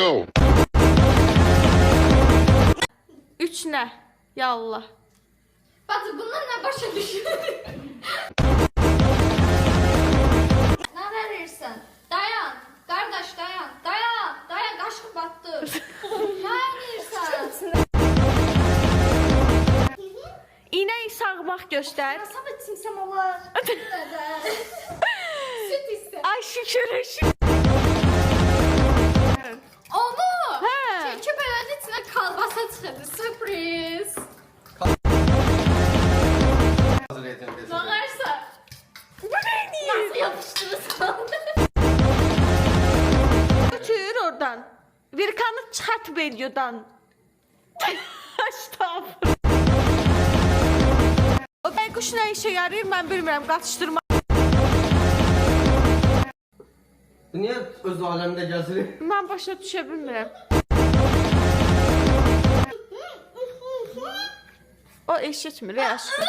go. 3 ne? Yallah. Bacı bunlar ne başa düşür? Ne verirsen? Dayan. Kardeş dayan. Dayan. Dayan kaşık battı. Ne verirsen? İğneyi sağmaq göstər. Nasıl içinsem olar? Süt ise. Ay şükür. Onu. Hə. Çünkü böyle içine kalbasa çıkırdı. Sürpriz. Hazır yetin desin. Bakarsa. Bu neydi? Nasıl yapıştırırsan? Götür oradan. Virkanı çıxart videodan. Estağfurullah. O bayquş nə işə yarayır mən bilmirəm. Qaçışdırma. Bu niye öz aleminde gezilir? Mən başa düşə bilmirəm. O eşitmir ya aşkım.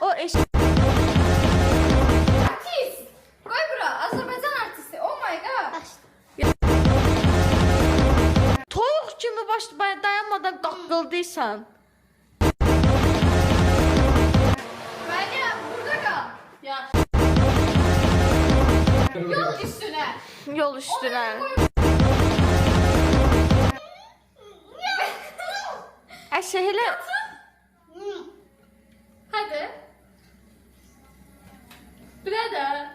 O eşit. Artist. Koy bura. Azerbaycan artisti. Oh my god. Toyuq kimi baş dayanmadan qaqqıldıysan. Meryem burada kal. Ya. Yol üstüne. Yol üstünə. Əşə elə Hadi. Birader.